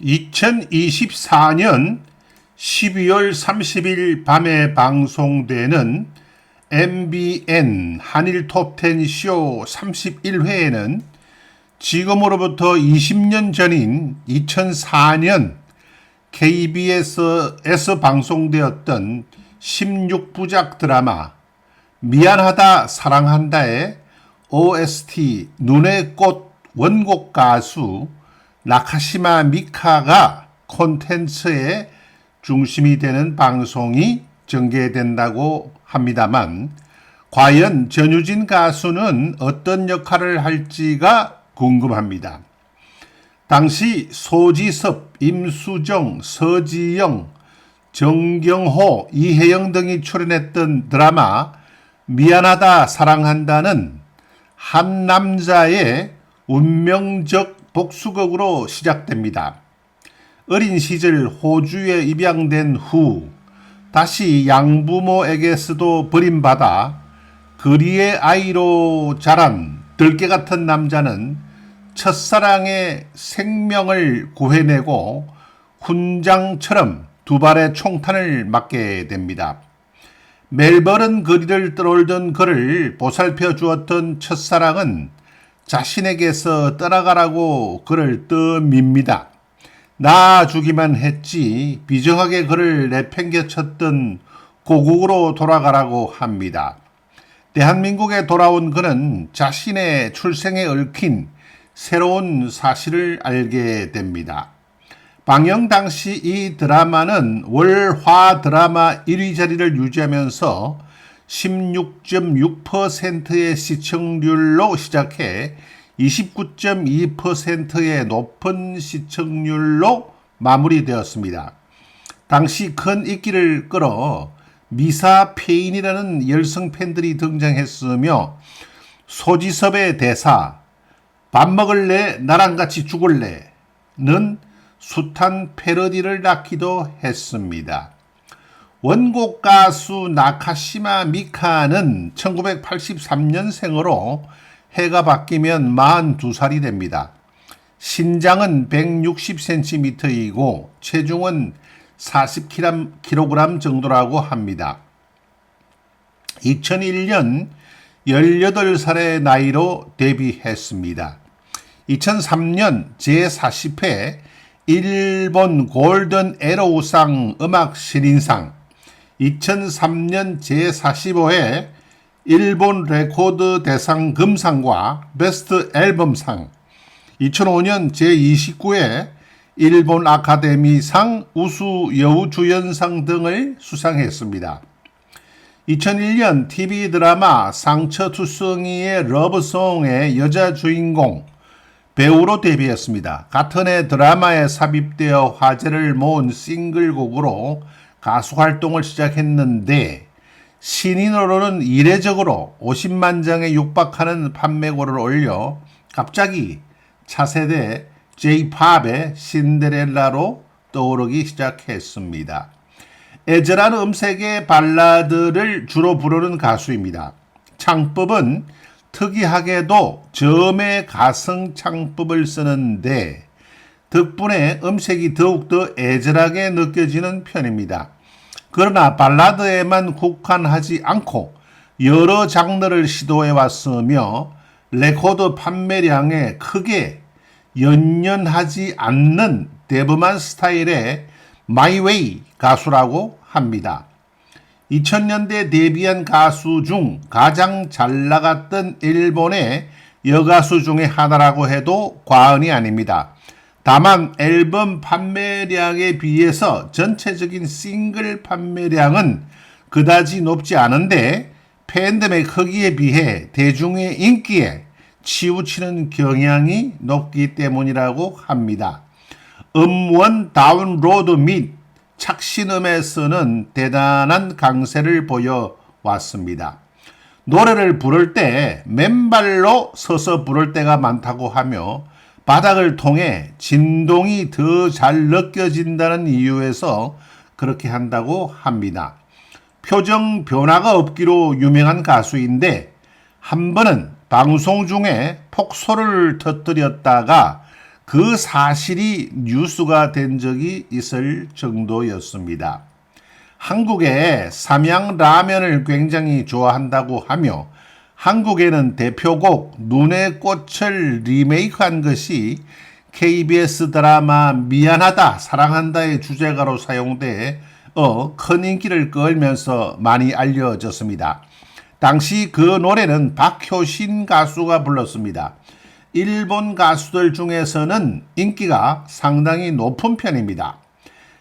2024년 12월 30일 밤에 방송되는 MBN 한일 톱10 쇼 31회에는 지금으로부터 20년 전인 2004년 KBS에서 방송되었던 16부작 드라마 미안하다 사랑한다의 OST 눈의 꽃 원곡 가수 나카시마 미카가 콘텐츠의 중심이 되는 방송이 전개된다고 합니다만 과연 전유진 가수는 어떤 역할을 할지가 궁금합니다. 당시 소지섭, 임수정, 서지영, 정경호, 이혜영 등이 출연했던 드라마 미안하다 사랑한다는 한 남자의 운명적 복수극으로 시작됩니다. 어린 시절 호주에 입양된 후 다시 양부모에게서도 버림받아 거리의 아이로 자란 들개 같은 남자는 첫사랑의 생명을 구해내고 훈장처럼 두 발의 총탄을 맞게 됩니다. 멜버른 거리를 떠돌던 그를 보살펴 주었던 첫사랑은 자신에게서 떠나가라고 그를 떠밉니다. 낳아주기만 했지 비정하게 그를 내팽개쳤던 고국으로 돌아가라고 합니다. 대한민국에 돌아온 그는 자신의 출생에 얽힌 새로운 사실을 알게 됩니다. 방영 당시 이 드라마는 월화 드라마 1위 자리를 유지하면서 16.6%의 시청률로 시작해 29.2%의 높은 시청률로 마무리되었습니다. 당시 큰 인기를 끌어 미사 페인이라는 열성 팬들이 등장했으며 소지섭의 대사 밥 먹을래 나랑 같이 죽을래는 숱한 패러디를 낳기도 했습니다. 원곡 가수 나카시마 미카는 1983년생으로 해가 바뀌면 42살이 됩니다. 신장은 160cm이고 체중은 40kg 정도라고 합니다. 2001년 18살의 나이로 데뷔했습니다. 2003년 제40회 일본 골든 에로우상 음악 신인상, 2003년 제45회 일본 레코드 대상 금상과 베스트 앨범상, 2005년 제29회 일본 아카데미상 우수 여우주연상 등을 수상했습니다. 2001년 TV 드라마 상처투성이의 러브송의 여자 주인공 배우로 데뷔했습니다. 같은 해 드라마에 삽입되어 화제를 모은 싱글곡으로 가수 활동을 시작했는데 신인으로는 이례적으로 50만 장에 육박하는 판매고를 올려 갑자기 차세대 J-팝의 신데렐라로 떠오르기 시작했습니다. 애절한 음색의 발라드를 주로 부르는 가수입니다. 창법은 특이하게도 저음의 가성 창법을 쓰는데 덕분에 음색이 더욱더 애절하게 느껴지는 편입니다. 그러나 발라드에만 국한하지 않고 여러 장르를 시도해 왔으며 레코드 판매량에 크게 연연하지 않는 대범한 스타일의 마이웨이 가수라고 합니다. 2000년대 데뷔한 가수 중 가장 잘 나갔던 일본의 여가수 중에 하나라고 해도 과언이 아닙니다. 다만 앨범 판매량에 비해서 전체적인 싱글 판매량은 그다지 높지 않은데 팬덤의 크기에 비해 대중의 인기에 치우치는 경향이 높기 때문이라고 합니다. 음원 다운로드 및 착신음에서는 대단한 강세를 보여왔습니다. 노래를 부를 때 맨발로 서서 부를 때가 많다고 하며 바닥을 통해 진동이 더 잘 느껴진다는 이유에서 그렇게 한다고 합니다. 표정 변화가 없기로 유명한 가수인데 한 번은 방송 중에 폭소를 터뜨렸다가 그 사실이 뉴스가 된 적이 있을 정도였습니다. 한국에 삼양 라면을 굉장히 좋아한다고 하며 한국에는 대표곡 눈의 꽃을 리메이크한 것이 KBS 드라마 미안하다 사랑한다의 주제가로 사용돼 큰 인기를 끌면서 많이 알려졌습니다. 당시 그 노래는 박효신 가수가 불렀습니다. 일본 가수들 중에서는 인기가 상당히 높은 편입니다.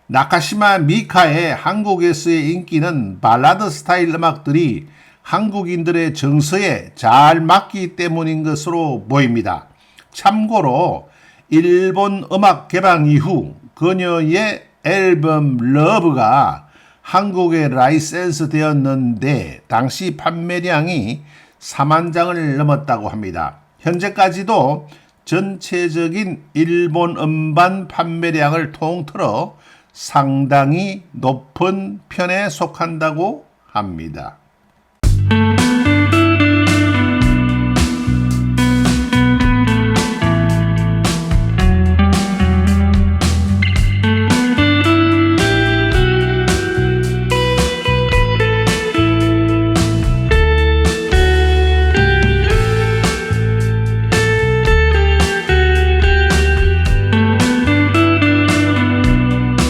나카시마 미카의 한국에서의 인기는 발라드 스타일 음악들이 한국인들의 정서에 잘 맞기 때문인 것으로 보입니다. 참고로 일본 음악 개방 이후 그녀의 앨범 러브가 한국에 라이센스 되었는데 당시 판매량이 4만 장을 넘었다고 합니다. 현재까지도 전체적인 일본 음반 판매량을 통틀어 상당히 높은 편에 속한다고 합니다.